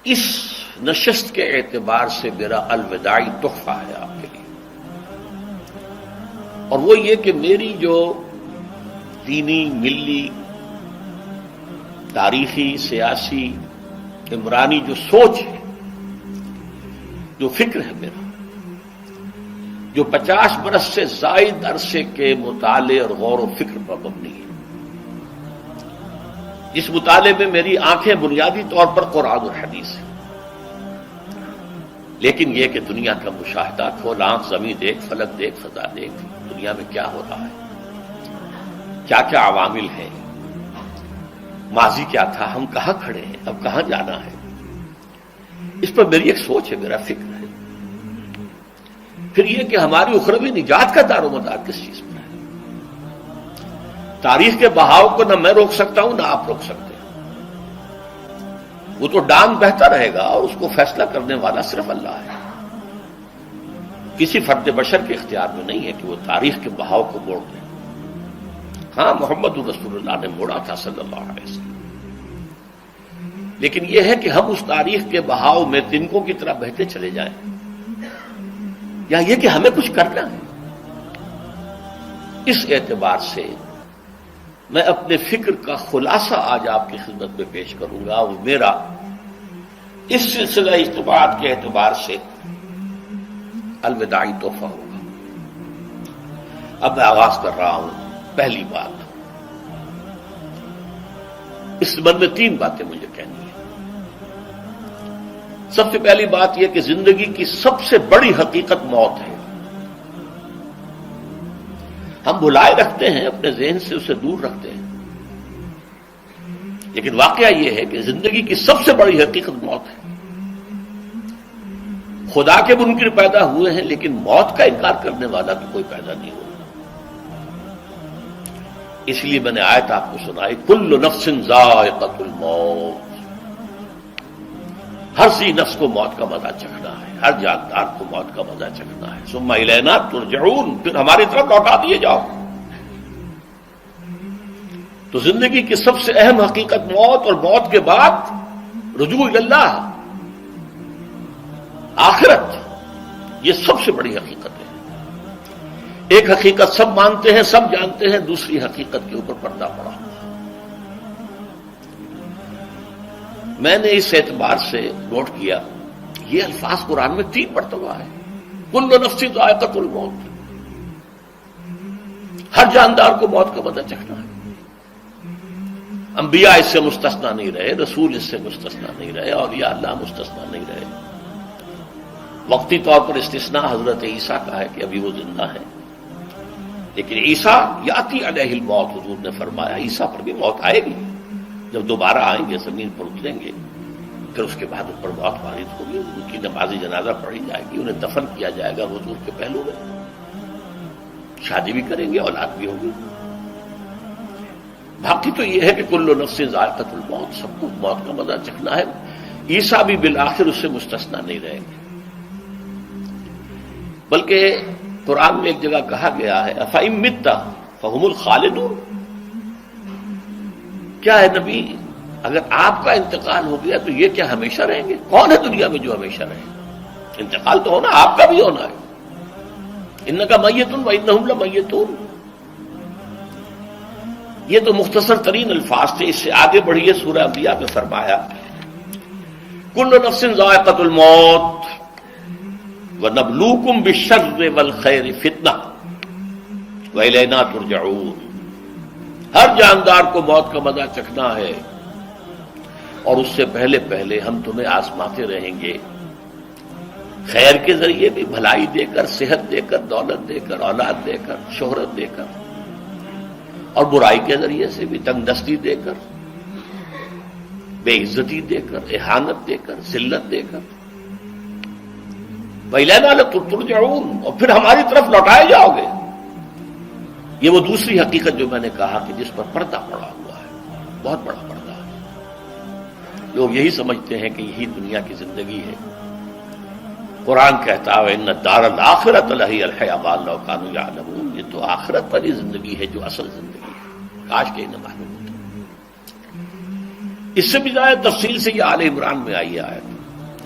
اس نشست کے اعتبار سے میرا الوداعی تحفہ ہے آپ کے لیے، اور وہ یہ کہ میری جو دینی، ملی، تاریخی، سیاسی، عمرانی جو سوچ ہے، جو فکر ہے میرا، جو 50 برس سے زائد عرصے کے مطالعے اور غور و فکر پر مبنی ہے، جس مطالعے میں میری آنکھیں بنیادی طور پر قرآن اور حدیث ہیں، لیکن یہ کہ دنیا کا مشاہدہ، کھول آنکھ، زمین دیکھ، فلک دیکھ، فضا دیکھ، دنیا میں کیا ہو رہا ہے، کیا کیا عوامل ہیں، ماضی کیا تھا، ہم کہاں کھڑے ہیں، اب کہاں جانا ہے، اس پر میری ایک سوچ ہے، میرا فکر ہے۔ پھر یہ کہ ہماری اخروی نجات کا دار و مدار کس چیز پر ہے۔ تاریخ کے بہاؤ کو نہ میں روک سکتا ہوں، نہ آپ روک سکتے ہیں، وہ تو ڈانگ بہتا رہے گا، اور اس کو فیصلہ کرنے والا صرف اللہ ہے۔ کسی فرد بشر کے اختیار میں نہیں ہے کہ وہ تاریخ کے بہاؤ کو موڑ دے۔ ہاں، محمد رسول اللہ نے موڑا تھا صلی اللہ علیہ وسلم، لیکن یہ ہے کہ ہم اس تاریخ کے بہاؤ میں تنکوں کی طرح بہتے چلے جائیں، یا یہ کہ ہمیں کچھ کرنا ہے۔ اس اعتبار سے میں اپنے فکر کا خلاصہ آج آپ کی خدمت میں پیش کروں گا، وہ میرا اس سلسلہ اجتماعات کے اعتبار سے الوداعی تحفہ ہوگا۔ اب میں آغاز کر رہا ہوں۔ پہلی بات، اس سبب میں 3 باتیں مجھے کہنی ہیں۔ سب سے پہلی بات یہ کہ زندگی کی سب سے بڑی حقیقت موت ہے۔ ہم بلائے رکھتے ہیں، اپنے ذہن سے اسے دور رکھتے ہیں، لیکن واقعہ یہ ہے کہ زندگی کی سب سے بڑی حقیقت موت ہے۔ خدا کے منکر پیدا ہوئے ہیں، لیکن موت کا انکار کرنے والا تو کوئی پیدا نہیں ہوا۔ اس لیے میں نے آیت آپ کو سنائی، کل نفس ذائقۃ الموت، ہر سی نفس کو موت کا مزہ چکھنا ہے، ہر جاندار کو موت کا مزہ چکھنا ہے۔ ثم الینا ترجعون، پھر ہماری طرف لوٹا دیے جاؤ۔ تو زندگی کی سب سے اہم حقیقت موت، اور موت کے بعد رجوع اللہ، آخرت، یہ سب سے بڑی حقیقت ہے۔ ایک حقیقت سب مانتے ہیں، سب جانتے ہیں، دوسری حقیقت کے اوپر پردہ پڑا۔ میں نے اس اعتبار سے نوٹ کیا، یہ الفاظ قرآن میں 3 مرتبہ ہے، کل نفس ذائقۃ الموت، ہر جاندار کو موت کا مزہ چکھنا ہے۔ انبیاء اس سے مستثنا نہیں رہے، رسول اس سے مستثنا نہیں رہے، اولیاء اللہ مستثنا نہیں رہے۔ وقتی طور پر استثناء حضرت عیسیٰ کا ہے کہ ابھی وہ زندہ ہے، لیکن عیسیٰ یاتی علیہ الموت، حضور نے فرمایا عیسیٰ پر بھی موت آئے گی، جب دوبارہ آئیں گے، زمین پر اتریں گے، پھر اس کے بعد ان پر موت وارد ہوگی، ان کی نماز جنازہ پڑھی جائے گی، انہیں دفن کیا جائے گا حضور کے پہلو میں، شادی بھی کریں گے، اولاد بھی ہوگی۔ باقی تو یہ ہے کہ کل نفس ذائقۃ الموت، سب کو موت کا مزہ چکھنا ہے۔ عیسیٰ بھی بالآخر اس سے مستثنا نہیں رہیں گے، بلکہ قرآن میں ایک جگہ کہا گیا ہے أَفَإِن مِتَّ فَهُمُ الْخَالِدُونَ، کیا ہے نبی، اگر آپ کا انتقال ہو گیا تو یہ کیا ہمیشہ رہیں گے؟ کون ہے دنیا میں جو ہمیشہ رہے؟ انتقال تو ہونا، آپ کا بھی ہونا ہے۔ إِنَّكَ مَيِّتٌ وَإِنَّهُمْ لَمَيِّتُونَ، یہ تو مختصر ترین الفاظ تھے۔ اس سے آگے بڑھیے، سورہ انبیاء میں فرمایا کل نفس ذائقۃ الموت وَنَبْلُوكُمْ بِالشَّرِّ وَالْخَيْرِ فِتْنَةً وَإِلَيْنَا تُرْجَعُونَ، ہر جاندار کو موت کا مزہ چکھنا ہے، اور اس سے پہلے پہلے ہم تمہیں آزماتے رہیں گے، خیر کے ذریعے بھی، بھلائی دے کر، صحت دے کر، دولت دے کر، اولاد دے کر، شہرت دے کر، اور برائی کے ذریعے سے بھی، تنگ دستی دے کر، بے عزتی دے کر، اہانت دے کر، ذلت دے کر، وَإِلَيْنَا لَتُرْجَعُونَ، اور پھر ہماری طرف لوٹائے جاؤ گے۔ یہ وہ دوسری حقیقت جو میں نے کہا کہ جس پر پردہ پڑا ہوا ہے، بہت بڑا پردہ ہے۔ لوگ یہی سمجھتے ہیں کہ یہی دنیا کی زندگی ہے۔ قرآن کہتا ہے إِنَّ الدَّارَ الْآخِرَةَ لَهِيَ الْحَيَوَانُ لَوْ كَانُوا يَعْلَمُونَ، یہ تو آخرت والی زندگی ہے جو اصل زندگی ہے، کاش کہ انہیں معلوم ہوتا۔ اس سے بھی زیادہ تفصیل سے یہ آل عمران میں آئی آیت،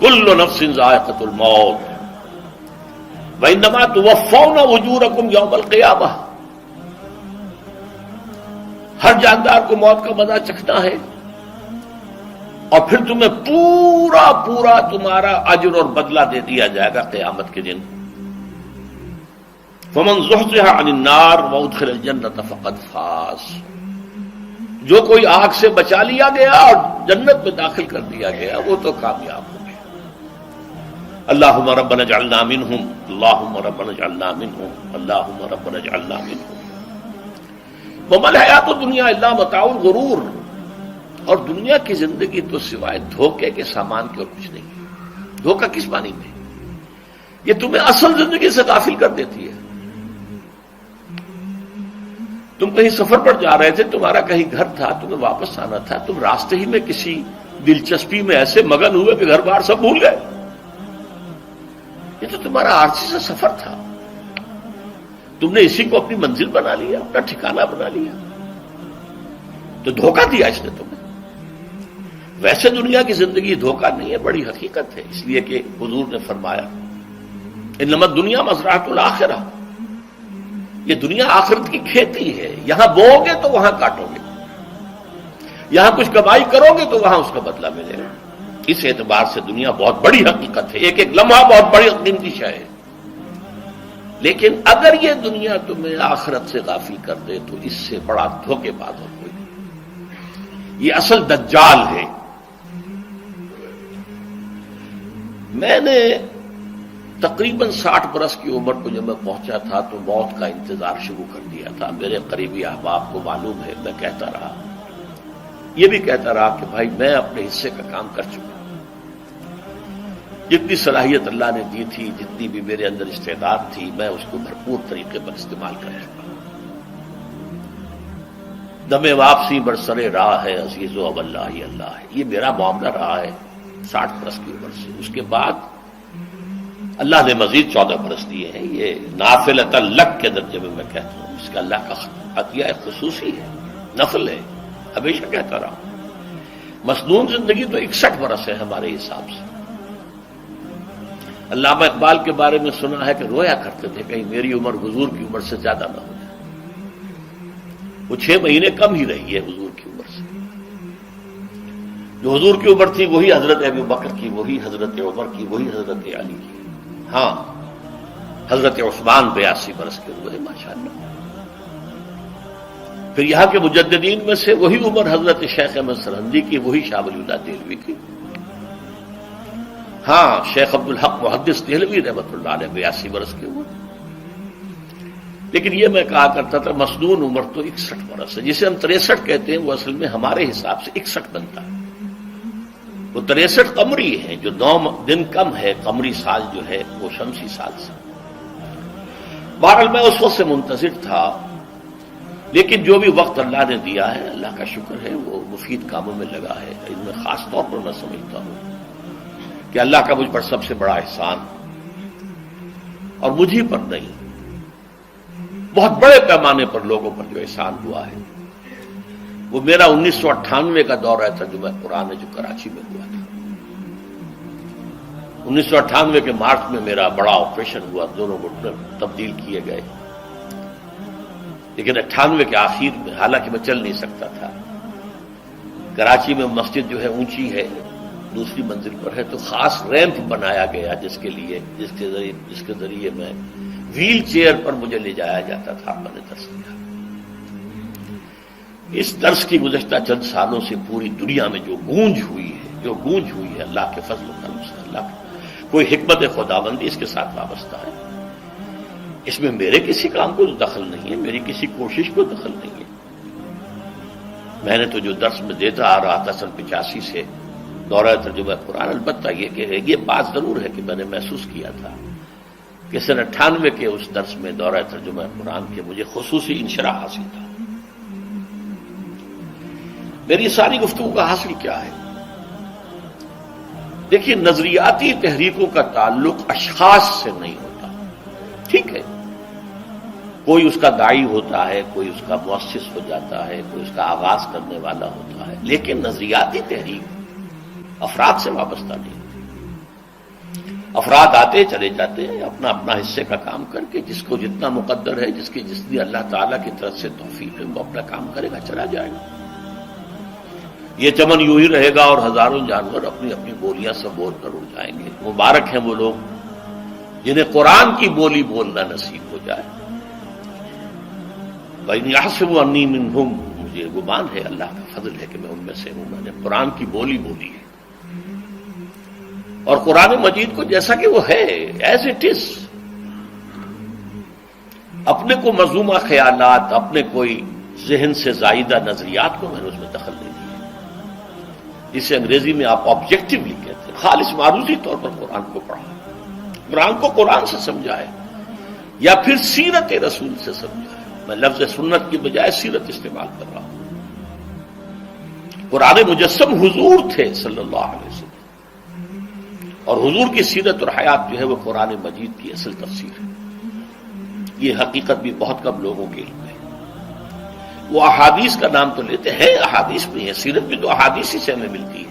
کل نفس ذائقۃ الموت وانما توفون اجورکم یوم القیامہ، ہر جاندار کو موت کا مزہ چکھنا ہے اور پھر تمہیں پورا پورا تمہارا اجر اور بدلہ دے دیا جائے گا قیامت کے دن۔ فمن زحزح عن النار وادخل الجنۃ فقد فاز، جو کوئی آگ سے بچا لیا گیا اور جنت میں داخل کر دیا گیا وہ تو کامیاب ہو گیا۔ اللہم ربنا اجعلنا منہم، اللہم ربنا اجعلنا منہم، اللہم ربنا اجعلنا منہم۔ وما الحیات الدنیا الا متاع الغرور، اور دنیا کی زندگی تو سوائے دھوکے کے سامان کے اور کچھ نہیں ہے۔ دھوکہ کس معنی میں؟ یہ تمہیں اصل زندگی سے غافل کر دیتی ہے۔ تم کہیں سفر پر جا رہے تھے، تمہارا کہیں گھر تھا، تمہیں واپس آنا تھا، تم راستے ہی میں کسی دلچسپی میں ایسے مگن ہوئے کہ گھر بار سب بھول گئے۔ یہ تو تمہارا عارضی سا سفر تھا، تم نے اسی کو اپنی منزل بنا لیا، اپنا ٹھکانہ بنا لیا، تو دھوکہ دیا اس نے تمہیں۔ ویسے دنیا کی زندگی دھوکہ نہیں ہے، بڑی حقیقت ہے، اس لیے کہ حضور نے فرمایا انما الدنیا مزرعۃ الآخرہ، یہ دنیا آخرت کی کھیتی ہے، یہاں بوؤ گے تو وہاں کاٹو گے، یہاں کچھ کمائی کرو گے تو وہاں اس کا بدلہ ملے گا۔ اس اعتبار سے دنیا بہت بڑی حقیقت ہے، ایک ایک لمحہ بہت بڑی قیمتی شے ہے، لیکن اگر یہ دنیا تمہیں آخرت سے غافل کر دے تو اس سے بڑا دھوکے باز اور کوئی نہیں۔ یہ اصل دجال ہے۔ میں نے تقریباً 60 برس کی عمر کو جب میں پہنچا تھا تو موت کا انتظار شروع کر دیا تھا۔ میرے قریبی احباب کو معلوم ہے، میں کہتا رہا، یہ بھی کہتا رہا کہ بھائی میں اپنے حصے کا کام کر چکا، جتنی صلاحیت اللہ نے دی تھی، جتنی بھی میرے اندر استعداد تھی، میں اس کو بھرپور طریقے پر استعمال کر چکا۔ دم واپسی برسرے راہ ہے عزیز و اب اللہ ہی اللہ ہے، یہ میرا معاملہ رہا ہے 60 برس کی عمر سے۔ اس کے بعد اللہ نے مزید 14 برس دیے ہیں، یہ نافلۃ لک کے درجے میں میں کہتا ہوں، اس کا اللہ کا عطیہ خصوصی ہے، نفل ہے، ہمیشہ کہتا رہا ہوں۔ مسنون زندگی تو 61 برس ہے ہمارے حساب سے۔ علامہ اقبال کے بارے میں سنا ہے کہ رویا کرتے تھے کہیں میری عمر حضور کی عمر سے زیادہ نہ ہو جائے، وہ 6 مہینے کم ہی رہی ہے حضور کی عمر سے۔ جو حضور کی عمر تھی وہی حضرت ابو بکر کی، وہی حضرت عمر کی، وہی حضرت علی کی۔ ہاں، حضرت عثمان 82 برس کے ہوئے ماشاءاللہ۔ پھر یہاں کے مجددین میں سے وہی عمر حضرت شیخ احمد سرہندی کی، وہی شاہ ولی اللہ دہلوی کی۔ ہاں، شیخ عبدالحق محدث دہلوی رحمۃ اللہ علیہ 82 برس کے ہوئے۔ لیکن یہ میں کہا کرتا تھا مسنون عمر تو 61 برس ہے، جسے ہم 63 کہتے ہیں، وہ اصل میں ہمارے حساب سے 61 بنتا ہے۔ وہ 63 قمری ہے، جو 9 دن کم ہے، قمری سال جو ہے وہ شمسی سال سے۔ بہرحال میں اس وقت سے منتظر تھا، لیکن جو بھی وقت اللہ نے دیا ہے، اللہ کا شکر ہے، وہ مفید کاموں میں لگا ہے۔ ان میں خاص طور پر میں سمجھتا ہوں کہ اللہ کا مجھ پر سب سے بڑا احسان، اور مجھے پر نہیں، بہت بڑے پیمانے پر لوگوں پر جو احسان ہوا ہے، وہ میرا 1998 کا دورہ ترجمہ قرآن جو کراچی میں ہوا تھا۔ 1998 کے مارچ میں میرا بڑا آپریشن ہوا، دونوں گھٹنے تبدیل کیے گئے، لیکن 98 کے آخر میں، حالانکہ میں چل نہیں سکتا تھا، کراچی میں مسجد جو ہے اونچی ہے، دوسری منزل پر ہے، تو خاص ریمپ بنایا گیا جس کے ذریعے میں ویل چیئر پر مجھے لے جایا جاتا تھا۔ میں نے درس دیا۔ اس درس کی گزشتہ چند سالوں سے پوری دنیا میں جو گونج ہوئی ہے اللہ کے فضل و کرم سے، اللہ کی کوئی حکمت خداوندی اس کے ساتھ وابستہ ہے۔ اس میں میرے کسی کام کو دخل نہیں ہے، میری کسی کوشش کو دخل نہیں ہے۔ میں نے تو جو درس میں دیتا آ رہا تھا سن 85 سے دورہ ترجمہ قرآن، البتہ یہ بات ضرور ہے کہ میں نے محسوس کیا تھا کہ سن 98 کے اس درس میں دورہ ترجمہ قرآن کے مجھے خصوصی انشراح حاصل تھا۔ میری ساری گفتگو کا حاصل کیا ہے؟ دیکھیے، نظریاتی تحریکوں کا تعلق اشخاص سے نہیں ہوتا، ٹھیک ہے، کوئی اس کا داعی ہوتا ہے، کوئی اس کا مؤسس ہو جاتا ہے، کوئی اس کا آغاز کرنے والا ہوتا ہے، لیکن نظریاتی تحریک افراد سے وابستہ نہیں۔ افراد آتے چلے جاتے ہیں اپنا اپنا حصے کا کام کر کے، جس کو جتنا مقدر ہے، جس کی جتنی اللہ تعالیٰ کی طرف سے توفیق ہے، وہ اپنا کام کرے گا، چلا جائے گا۔ یہ چمن یوں ہی رہے گا اور ہزاروں جانور اپنی اپنی بولیاں سب بول کر اڑ جائیں گے۔ مبارک ہیں وہ لوگ جنہیں قرآن کی بولی بولنا نصیب ہو جائے۔ وَإِنْ يَحْسَبُ أَنِّي مِنْهُمْ، مجھے گمان ہے، اللہ کا فضل ہے کہ میں ان میں سے ہوں، میں نے قرآن کی بولی بولی ہے، اور قرآن مجید کو جیسا کہ وہ ہے ایز اٹ از، اپنے کو مذمومہ خیالات، اپنے کوئی ذہن سے زائدہ نظریات کو میں نے اس میں دخل نہیں دیا، جسے انگریزی میں آپ آبجیکٹیولی کہتے ہیں، خالص معروضی طور پر قرآن کو پڑھا، قرآن کو قرآن سے سمجھائے یا پھر سیرت رسول سے سمجھائے۔ میں لفظ سنت کی بجائے سیرت استعمال کر رہا ہوں۔ قرآن مجسم حضور تھے صلی اللہ علیہ وسلم، اور حضور کی سیرت اور حیات جو ہے وہ قرآن مجید کی اصل تفسیر ہے۔ یہ حقیقت بھی بہت کم لوگوں کے علم ہے۔ وہ احادیث کا نام تو لیتے ہیں، احادیث بھی ہے، سیرت بھی تو احادیث ہی سے ہمیں ملتی ہے،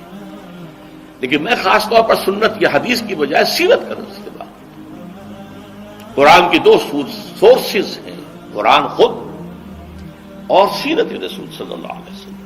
لیکن میں خاص طور پر سنت یا حدیث کی بجائے سیرت کا استعمال۔ قرآن کی دو سورسز ہیں، قرآن خود اور سیرت رسول صلی اللہ علیہ وسلم۔